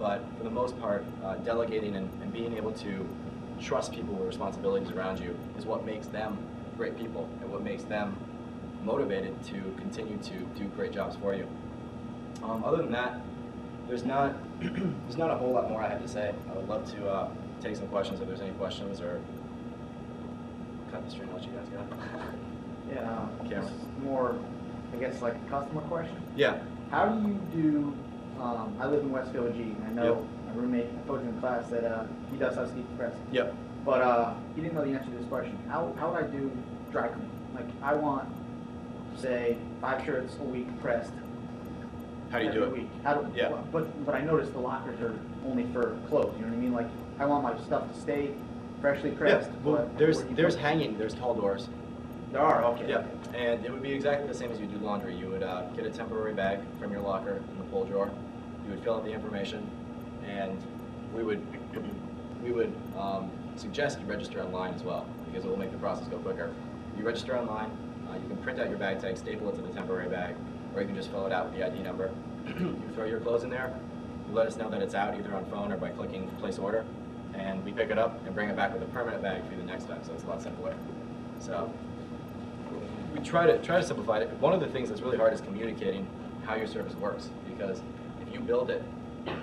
but for the most part, delegating and being able to trust people with responsibilities around you is what makes them great people and what makes them motivated to continue to do great jobs for you. Other than that, there's not a whole lot more I have to say. I would love to take some questions if there's any questions, or cut the string and let you guys go. Yeah, Cameron. it's more, I guess, like a customer question. Yeah. How do you do, I live in Westfield G, and I know my roommate, I told you in class that he does have Steve Press. Yep. But he didn't know the answer to this question. How would I do dry cleaning? Like, I want, say, 5 shirts a week pressed. How do you do it? Week. Yeah. But I noticed the lockers are only for clothes. You know what I mean? Like, I want my stuff to stay freshly pressed. Yeah. Well, there's hanging. There's tall doors. There are. Okay. Yeah. And it would be exactly the same as you do laundry. You would get a temporary bag from your locker in the pull drawer. You would fill out the information, and we would suggest you register online as well, because it will make the process go quicker. You register online. You can print out your bag tag, staple it to the temporary bag, or you can just fill it out with the ID number. You throw your clothes in there. You let us know that it's out either on phone or by clicking place order, and we pick it up and bring it back with a permanent bag for you the next time. So it's a lot simpler. So we try to simplify it. One of the things that's really hard is communicating how your service works, because if you build it,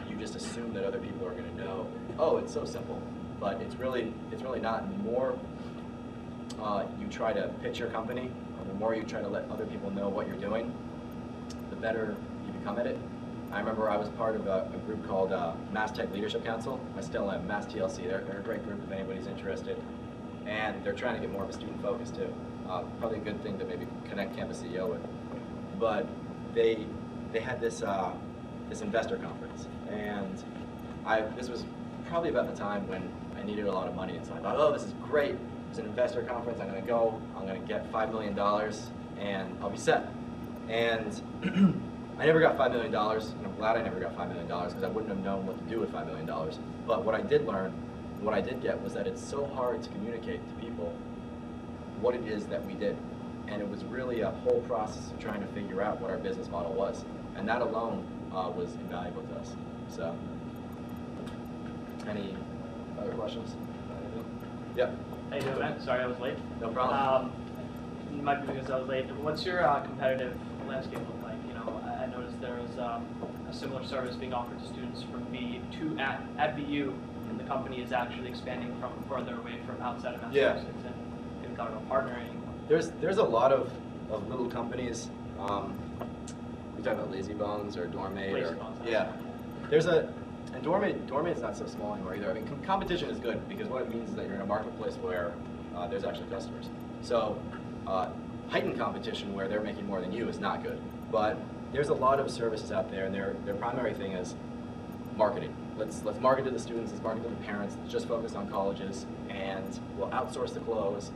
you just assume that other people are going to know. Oh, it's so simple, but it's really not. And the more you try to pitch your company, or the more you try to let other people know what you're doing, the better you become at it. I remember I was part of a group called Mass Tech Leadership Council. I still am, Mass TLC. They're a great group if anybody's interested. And they're trying to get more of a student focus too. Probably a good thing to maybe connect Campus CEO with. But they had this investor conference, and this was probably about the time when I needed a lot of money, and so I thought, oh, this is great. It's an investor conference. I'm going to go. I'm going to get $5 million, and I'll be set. And I never got $5 million, and I'm glad I never got $5 million, because I wouldn't have known what to do with $5 million. But what I did learn, what I did get, was that it's so hard to communicate to people what it is that we did. And it was really a whole process of trying to figure out what our business model was. And that alone was invaluable to us. So, any other questions? Yeah. How you doing, man? Sorry I was late. No problem. It might be because I was late. What's your competitive landscape look like? You know, I noticed there was a similar service being offered to students from at BU, and the company is actually expanding from further away from outside of Massachusetts and thought about partnering. There's a lot of little companies. We talk about Lazy Bones or Doormate. Lazy Bones. Yeah. And Doormate's not so small anymore either. I mean, competition is good, because what it means is that you're in a marketplace where there's actually customers. So heightened competition where they're making more than you is not good. But there's a lot of services out there, and their primary thing is marketing. Let's market to the students, let's market to the parents, let's just focus on colleges, and we'll outsource the clothes,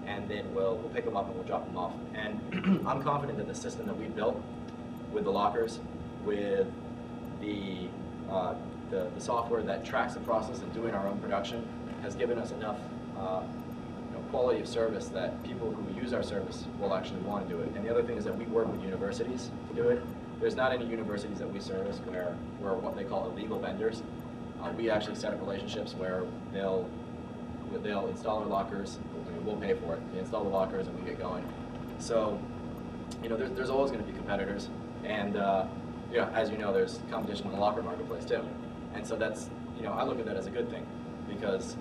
and then we'll pick them up and we'll drop them off. And I'm confident that the system that we built with the lockers, with the software that tracks the process of doing our own production, has given us enough quality of service that people who use our service will actually want to do it. And the other thing is that we work with universities to do it. There's not any universities that we service where we're what they call illegal vendors. We actually set up relationships where they'll install our lockers. We'll pay for it. They install the lockers and we get going. So, there's always going to be competitors, and as you know, there's competition in the locker marketplace too. And so that's, I look at that as a good thing, because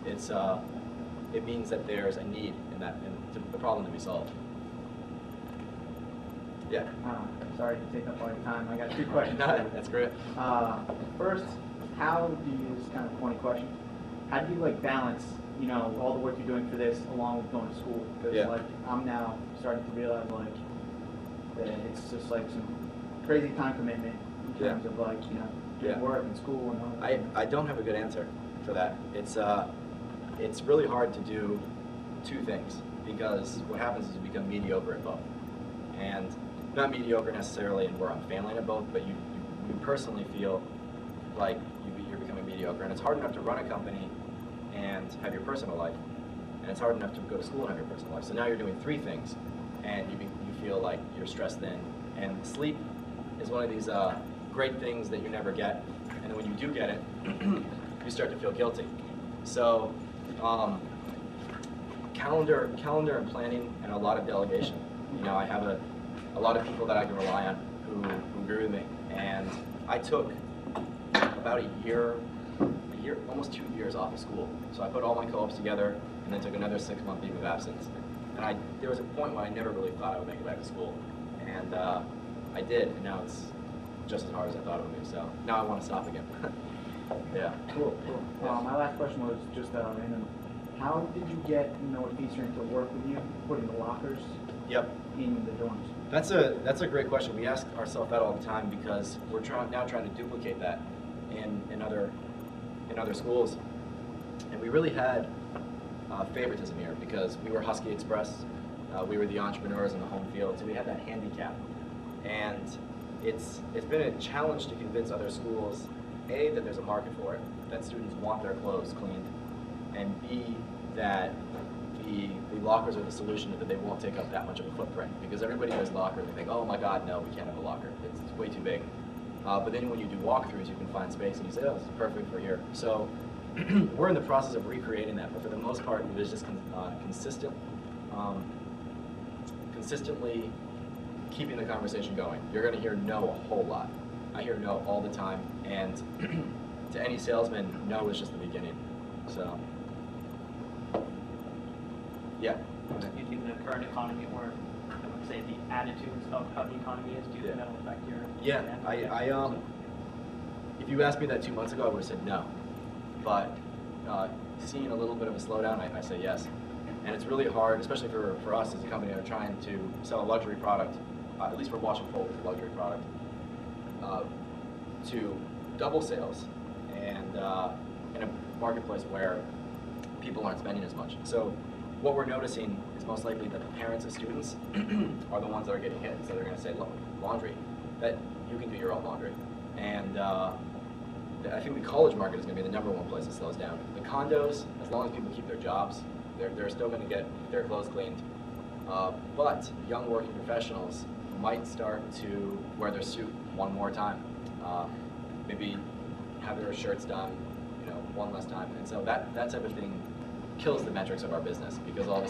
it means that there's a need in the problem to be solved. Yeah. Sorry to take up all your time. I got 2 questions. No, that's great. First, how do you, this is kind of a corny question, how do you balance, all the work you're doing for this along with going to school? Because I'm now starting to realize that it's just some crazy time commitment in terms of work and school and all that. I don't have a good answer for that. It's really hard to do 2 things, because what happens is you become mediocre at both. And not mediocre necessarily in where I'm failing at both, but you personally feel like you're becoming mediocre. And it's hard enough to run a company and have your personal life, and it's hard enough to go to school and have your personal life. So now you're doing 3 things, and you feel like you're stressed thin. And sleep is one of these great things that you never get. and then when you do get it, you start to feel guilty. So calendar and planning, and a lot of delegation. You know, I have a lot of people that I can rely on who agree with me, and I took about a year, almost 2 years off of school. So I put all my co-ops together, and then took another 6-month leave of absence. And there was a point when I never really thought I would make it back to school, and I did, and now it's just as hard as I thought it would be. So now I want to stop again. Yeah. Cool. My last question was just random. How did you get Northeastern to work with you, putting the lockers in the dorms? That's a great question. We ask ourselves that all the time because we're now trying to duplicate that in other schools, and we really had favoritism here because we were Husky Express, we were the entrepreneurs in the home field, so we had that handicap, and it's been a challenge to convince other schools, A, that there's a market for it, that students want their clothes cleaned, and B, that the lockers are the solution, that they won't take up that much of a footprint, because everybody has lockers, they think, oh my god, no, we can't have a locker, it's way too big. But then when you do walkthroughs, you can find space and you say, oh, this is perfect for here. So we're in the process of recreating that, but for the most part, it was just consistently keeping the conversation going. You're going to hear no a whole lot. I hear no all the time, and to any salesman, no is just the beginning. So, yeah. Do you think the current economy, or I would say the attitudes of how the economy is, do you think that'll affect your? Yeah, if you asked me that 2 months ago, I would have said no. But seeing a little bit of a slowdown, I say yes. And it's really hard, especially for us as a company that are trying to sell a luxury product, at least for wash and fold, a luxury product, to double sales and in a marketplace where people aren't spending as much. So what we're noticing is most likely that the parents of students are the ones that are getting hit. So they're going to say, laundry, that you can do your own laundry. And I think the college market is going to be the #1 place that slows down. The condos, as long as people keep their jobs, they're still going to get their clothes cleaned. But young working professionals might start to wear their suit one more time. Maybe have their shirts done, one less time. And so that type of thing kills the metrics of our business, because all of a